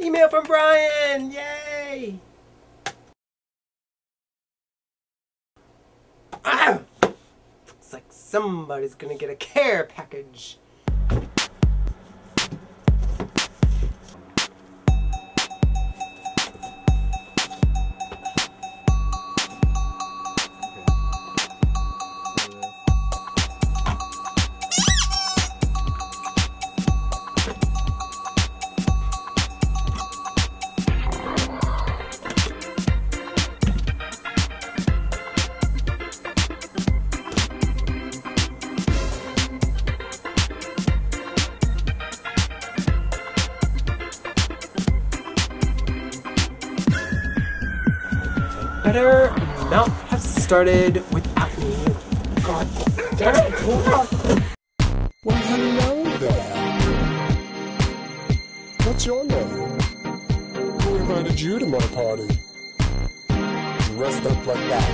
Email from Brian! Yay! Ah! Looks like somebody's gonna get a care package. Better not have started without me. God damn it. Well, hello there. What's your name? Who invited you to my party? Dressed up like that.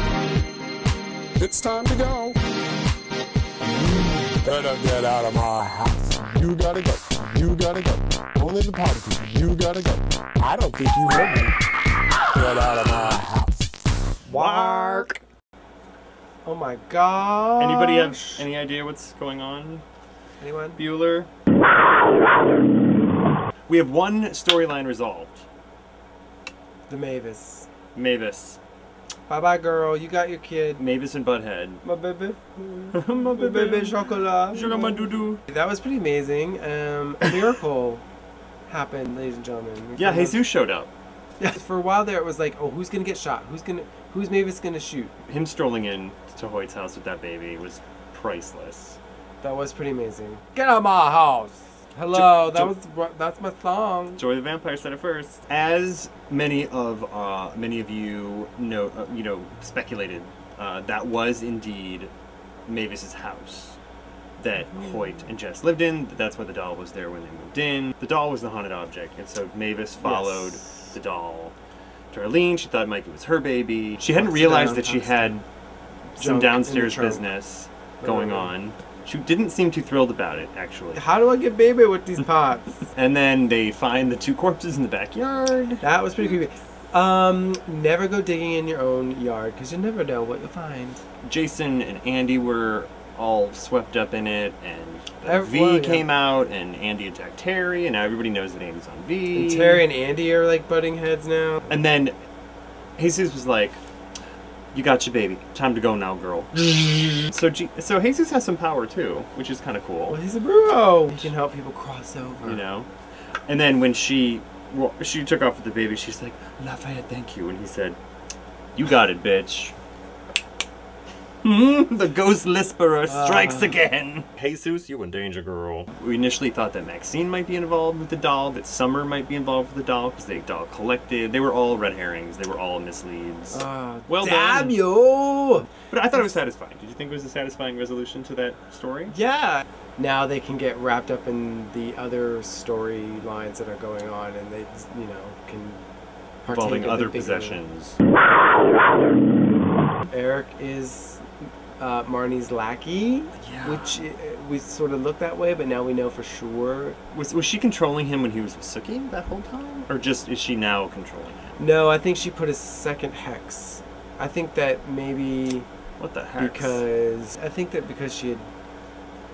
It's time to go. You better get out of my house. You gotta go. You gotta go. Only the party people. You gotta go. I don't think you heard me. Get out of my house. Wark. Oh my god. Anybody have any idea what's going on? Anyone? Bueller? We have one storyline resolved. The Mavis. Mavis. Bye-bye, girl. You got your kid. Mavis and Butthead. My baby. My Baby chocolate. Sugar my doo-doo. That was pretty amazing. A miracle happened, ladies and gentlemen. Yeah, Jesus showed up. Yeah, for a while there it was like, oh, who's gonna get shot? Who's Mavis gonna shoot? Him strolling in to Hoyt's house with that baby was priceless. That was pretty amazing. Get out of my house. Hello, that's my song. Joy the Vampire said it first. As many of you know, speculated, that was indeed Mavis's house that Hoyt and Jess lived in. That's why the doll was there when they moved in. The doll was the haunted object, and so Mavis followed the doll to Arlene. She thought Mikey was her baby. She hadn't realized that she had some downstairs business going on. She didn't seem too thrilled about it, actually. How do I get baby with these pots? And then they find the two corpses in the backyard. That was pretty creepy. Never go digging in your own yard, because you never know what you'll find. Jason and Andy were all swept up in it, and V came out, and Andy attacked Terry, and now everybody knows that Andy's on V. And Terry and Andy are like butting heads now. And then Jesus was like, "You got your baby. Time to go now, girl." So Jesus has some power too, which is kind of cool. Well, he's a bro. He can help people cross over. You know? And then when she took off with the baby, she's like, "Lafayette, thank you." And he said, "You got it, bitch." The ghost lisperer strikes again. Jesus, you in danger, girl. We initially thought that Maxine might be involved with the doll, that Summer might be involved with the doll, because they doll collected. They were all red herrings. They were all misleads. Well damn done. You! But I thought it was satisfying. Did you think it was a satisfying resolution to that story? Yeah. Now they can get wrapped up in the other storylines that are going on, and they, you know, can partake Involving in other the bigger... possessions. Eric is Marnie's lackey, which we sort of looked that way, but now we know for sure. Was she controlling him when he was with Sookie that whole time? Or just is she now controlling him? No, I think she put a second hex. I think that maybe... What the heck? Because she had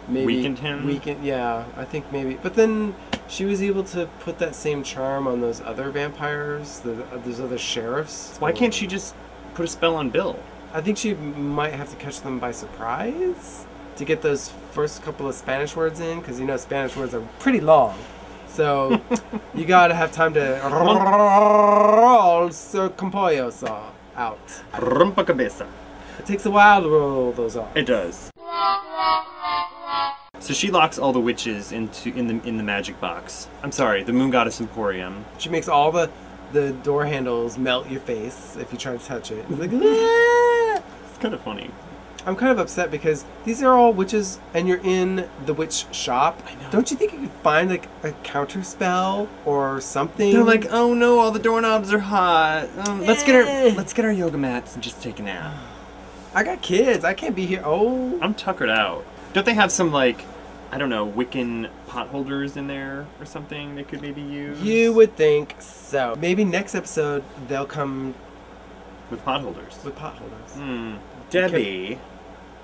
maybe... Weakened him? Yeah, I think maybe. But then she was able to put that same charm on those other vampires, those other sheriffs. Why can't she just put a spell on Bill? I think she might have to catch them by surprise to get those first couple of Spanish words in, because you know Spanish words are pretty long. So you gotta have time to roll con pollo out. Rumpa cabeza. It takes a while to roll those off. It does. So she locks all the witches in the magic box. I'm sorry, the Moon Goddess Emporium. She makes all the door handles melt your face if you try to touch it. It's like, ah! It's kind of funny. I'm kind of upset because these are all witches and you're in the witch shop. I know. Don't you think you could find like a counter spell or something? They're like, oh no, all the doorknobs are hot. Let's get our yoga mats and just take a nap. I got kids. I can't be here. Oh. I'm tuckered out. Don't they have some like I don't know, Wiccan potholders in there or something they could maybe use? You would think so. Maybe next episode they'll come With potholders. with potholders. Debbie,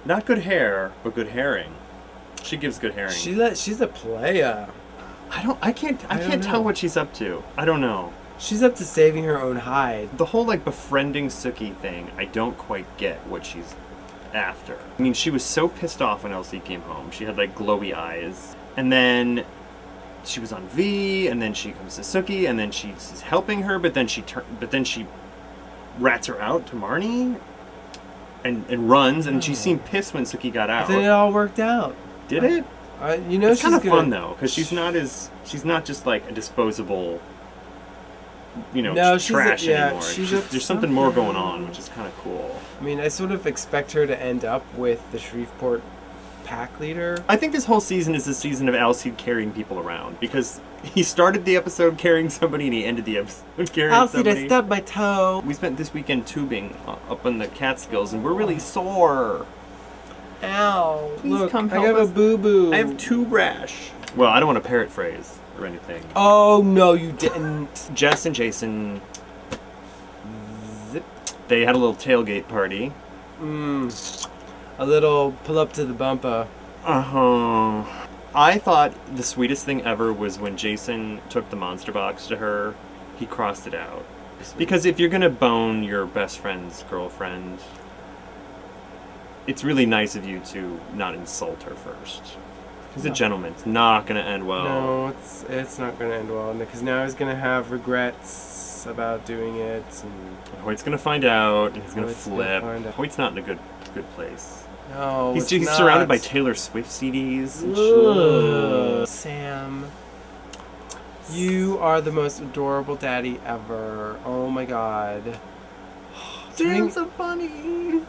not good hair, but good herring. She gives good herring. She's a playa. I can't tell what she's up to. I don't know. She's up to saving her own hide. The whole like befriending Sookie thing, I don't quite get what she's after. I mean, she was so pissed off when Elsie came home. She had like glowy eyes. And then she was on V, and then she comes to Sookie, and then she's helping her, but then she rats her out to Marnie and runs, and she seemed pissed when Sookie got out. But then it all worked out. Did it? You know, It's kind of she's fun though, because she's not just like a disposable, trash anymore. There's something more going on, which is kind of cool. I mean, I sort of expect her to end up with the Shreveport pack leader. I think this whole season is the season of Alcide carrying people around, because he started the episode carrying somebody and he ended the episode carrying somebody. Alcide, I stubbed my toe. We spent this weekend tubing up in the Catskills, and we're really sore. Ow. Please Look, come I help got us. a boo-boo. I have tube rash. Well, I don't want to parrot phrase or anything. Oh, no, you didn't. Jess and Jason, Zip. they had a little tailgate party. A little pull up to the bumper. Uh-huh. I thought the sweetest thing ever was when Jason took the monster box to her. He crossed it out. Because if you're gonna bone your best friend's girlfriend, it's really nice of you to not insult her first. He's a gentleman. It's not gonna end well. No, it's not going to end well, because now he's going to have regrets about doing it. And Hoyt's gonna find out, and he's gonna Hoyt's gonna flip. find out. Hoyt's not in a good place. no, He's it's surrounded by not. Taylor Swift CDs. And Ugh. Sam, you are the most adorable daddy ever. Oh my god. Sam's a bunny.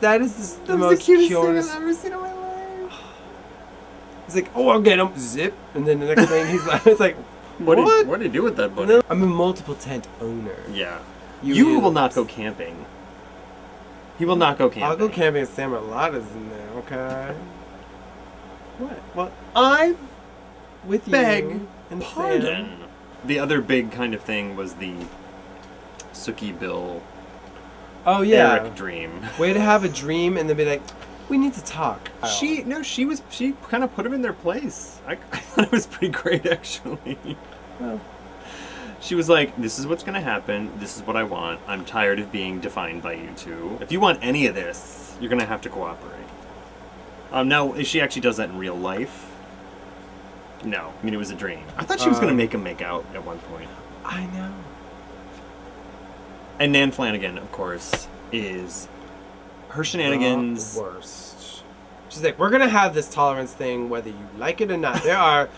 That is the That was most the cutest cutest. thing I've ever seen in my life. He's like, oh, I'll get him. Zip. And then the next thing he's like, it's like, What what? did he do with that bunny? No, I'm a multiple tent owner. Yeah. You You will idiots. not go camping. He will not go camping. I'll go camping with Sam Alada's in there, okay? What? I With beg you and pardon. Sam. The other big kind of thing was the Sookie Bill Oh, yeah. Eric dream. Way to have a dream and then be like, we need to talk. She kind of put him in their place. I thought it was pretty great, actually. Well. She was like, this is what's going to happen. This is what I want. I'm tired of being defined by you two. If you want any of this, you're going to have to cooperate. Now, if she actually does that in real life, no. I mean, it was a dream. I thought she was going to make him make out at one point. I know. And Nan Flanagan, of course, is her shenanigans. The worst. She's like, we're gonna have this tolerance thing whether you like it or not. There are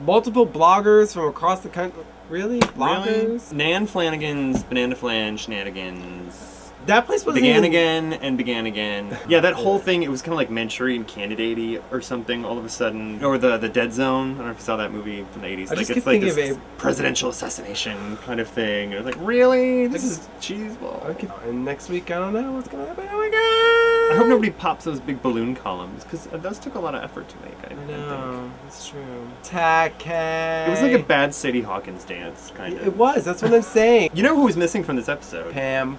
multiple bloggers from across the country. Really? Bloggers? Really? Nan Flanagan's Banana Flan shenanigans. That place wasn't Began even... again and began again. Yeah, that whole thing, it was kind of like Manchurian Candidate or something all of a sudden. Or the Dead Zone. I don't know if you saw that movie from the 80s. I Like, just it's keep like thinking this of presidential assassination kind of thing. And I was like, really? This is cheeseball. Okay. And next week, I don't know what's gonna happen. Oh my god! I hope nobody pops those big balloon columns, because those took a lot of effort to make, I think. No, it's true. Tacky. It was like a bad Sadie Hawkins dance, kind of. It was. That's what I'm saying. You know who was missing from this episode? Pam,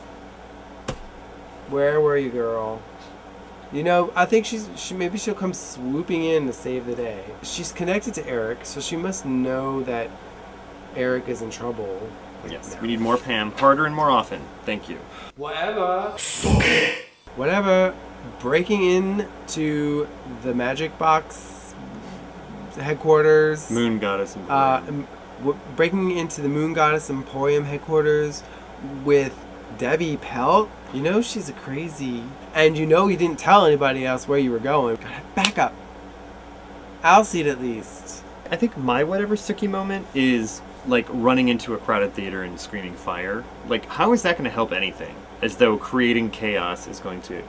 where were you, girl? You know, I think maybe she'll come swooping in to save the day. She's connected to Eric, so she must know that Eric is in trouble. Yes, now. we need more Pam, harder and more often. Thank you. Whatever. Whatever. Breaking into the Magic Box headquarters. Moon Goddess and Breaking into the Moon Goddess Emporium headquarters with Debbie Pelt. You know she's a crazy. And you know you didn't tell anybody else where you were going. Gotta back up. Alcide at least. I think my whatever Sookie moment is like running into a crowded theater and screaming fire. Like, how is that going to help anything? As though creating chaos is going to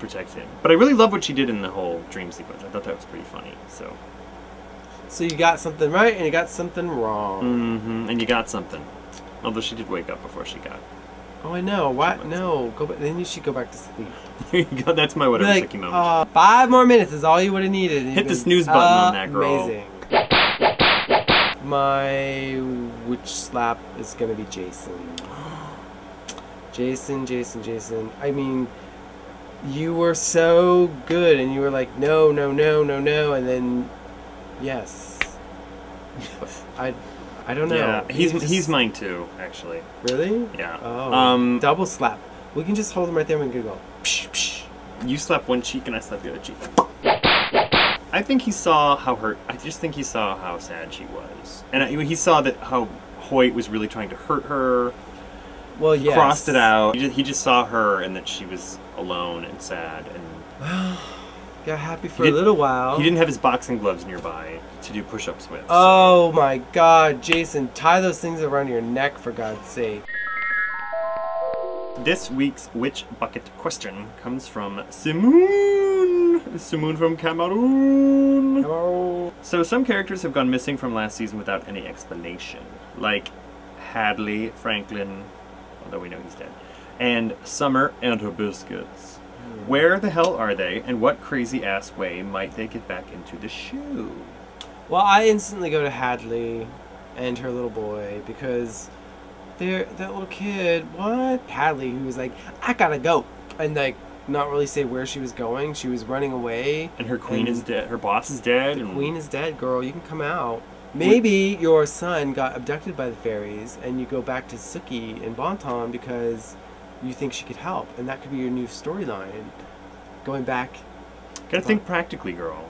protect him. But I really love what she did in the whole dream sequence. I thought that was pretty funny. So you got something right and you got something wrong. And you got something. Although she did wake up before she got Oh, I know. What? No. Go back. Then you should go back to sleep. Here you go. That's my whatever Be like, Sookie moment. 5 more minutes is all you would have needed. Hit the snooze button on that girl. Amazing. My witch slap is gonna be Jason. Jason. I mean, you were so good, and you were like, no, and then, yes. But I don't know. Yeah, he's mine too, actually. Really? Yeah. Oh. Double slap. We can just hold him right there and we can go. Psh, psh. You slap one cheek and I slap the other cheek. I think he saw how hurt. I just think he saw how sad she was, and he saw that how Hoyt was really trying to hurt her. Well, yes. Crossed it out. He just saw her and that she was alone and sad and. Got happy for a little while. He didn't have his boxing gloves nearby to do push-ups with. Oh my God, Jason! Tie those things around your neck for God's sake. This week's Witch Bucket question comes from Simoon. Simoon from Cameroon. Hello. So some characters have gone missing from last season without any explanation, like Hadley, Franklin, although we know he's dead, and Summer and her biscuits. Where the hell are they, and what crazy-ass way might they get back into the show? Well, I instantly go to Hadley and her little boy because that little kid, Hadley, who was like, I gotta go, and like not really say where she was going. She was running away. And her queen is dead. Her boss is dead. The queen is dead, girl. You can come out. Maybe your son got abducted by the fairies, and you go back to Sookie in Bonton because you think she could help, and that could be your new storyline. Going back. Gotta think practically, girl.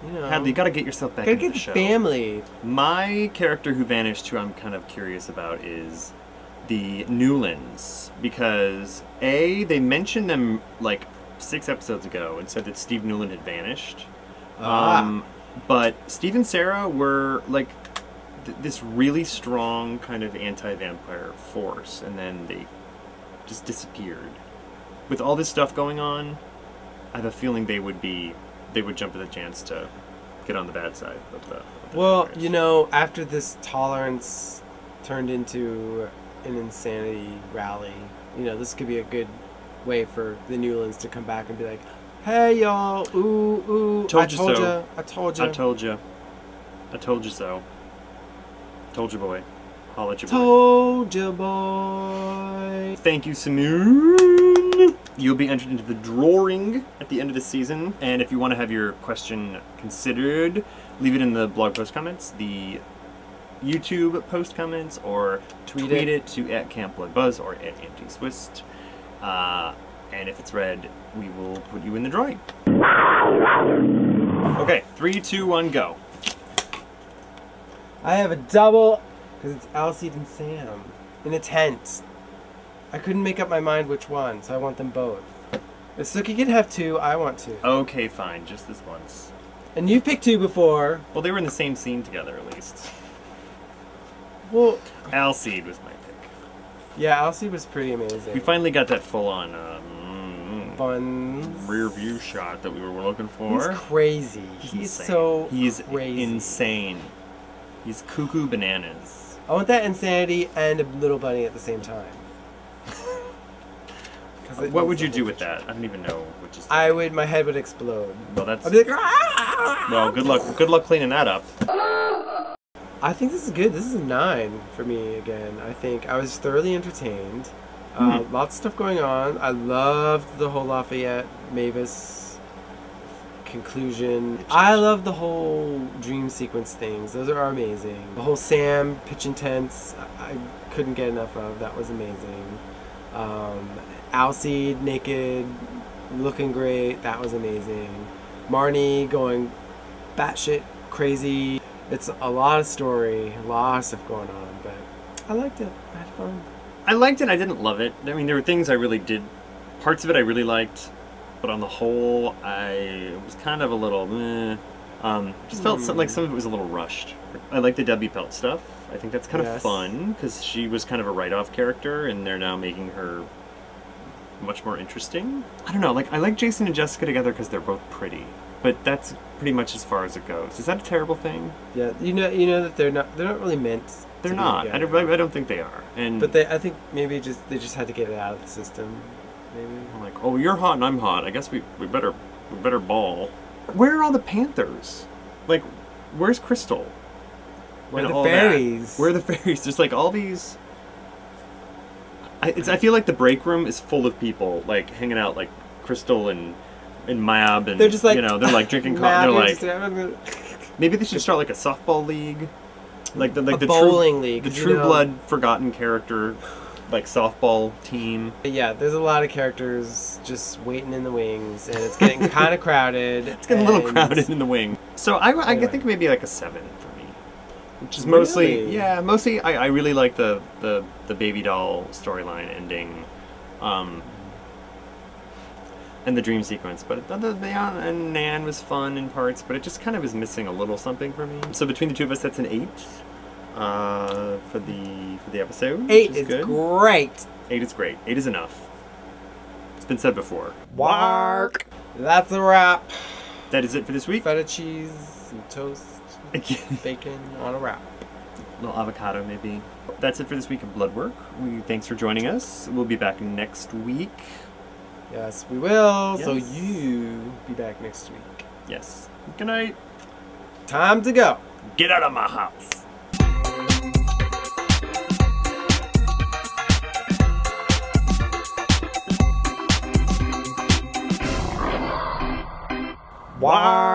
You know, Hadley, you gotta get yourself back into the show. Family. My character who vanished, who I'm kind of curious about, is the Newlands, because they mentioned them like 6 episodes ago and said that Steve Newland had vanished. But Steve and Sarah were like this really strong kind of anti-vampire force, and then they just disappeared. With all this stuff going on, I have a feeling they would jump at the chance to get on the bad side of the vampires. You know, after this tolerance turned into an insanity rally, you know, this could be a good way for the Newlands to come back and be like, hey y'all, ooh, I told you. I told you so. Told you, boy. Holla at your boy. Told you, boy. Thank you, Simoon. You'll be entered into the drawing at the end of the season, and if you want to have your question considered, leave it in the blog post comments, the YouTube post comments, or tweet it to @CampBloodBuzz or @AntiSwist. And if it's read, we will put you in the drawing. Okay, 3, 2, 1, go. I have a double, because it's Alcide and Sam, in a tent. I couldn't make up my mind which one, so I want them both. If Sookie can have 2, I want 2. Okay, fine, just this once. And you've picked 2 before. Well, they were in the same scene together, at least. Well, Alcide was my pick. Yeah, Alcide was pretty amazing. We finally got that full-on Buns. rear view shot that we were looking for. He's crazy. He's so crazy. Insane. He's cuckoo bananas. I want that insanity and a little bunny at the same time. What would you do with that? I don't even know which is. My head would explode. Well, that's. I'd be like, ah! Well, good luck. Good luck cleaning that up. I think this is good. This is a 9 for me again. I think I was thoroughly entertained. Lots of stuff going on. I loved the whole Lafayette Mavis conclusion. I love the whole dream sequence things. Those are amazing. The whole Sam pitching tents, I couldn't get enough of. That was amazing. Alcide naked, looking great. That was amazing. Marnie going batshit crazy. It's a lot of story, a lot of stuff going on, but I liked it. I had fun. I liked it. I didn't love it. I mean, there were things I really did. Parts of it I really liked, but on the whole, I was kind of a little. Just felt like some of it was a little rushed. I like the Debbie Pelt stuff. I think that's kind of fun because she was kind of a write-off character, and they're now making her much more interesting. I don't know. Like I like Jason and Jessica together because they're both pretty. but that's pretty much as far as it goes. Is that a terrible thing? Yeah, you know that they're not really meant. They're to not. Be I don't think they are. And but I think maybe they just had to get it out of the system. Maybe. I'm like, oh, you're hot and I'm hot. I guess we better ball. Where are all the Panthers? Like, where's Crystal? Where are And the all that? fairies? Where are the fairies? There's like all these. I feel like the break room is full of people like hanging out, like Crystal and Mab, and they're just like, you know, they're like drinking Mab, coffee. They're you're like, maybe they should start like a softball league, like the bowling league, the True Blood forgotten character, like softball team. Yeah, there's a lot of characters just waiting in the wings, and it's getting kind of crowded. It's getting a little crowded in the wing. So I think maybe like a 7 for me, which is mostly mostly I really like the baby doll storyline ending, and the dream sequence. But and Nan was fun in parts, but it just kind of is missing a little something for me. So between the two of us, that's an 8 for the episode. 8 is great. 8 is great. 8 is enough. It's been said before. Wark. That's a wrap. That is it for this week. Feta cheese and toast, bacon on a wrap. A little avocado, maybe. That's it for this week of Bloodwork. Thanks for joining us. We'll be back next week. Yes, we will. Yes. So you be back next week. Yes. Good night. Time to go. Get out of my house. Wark.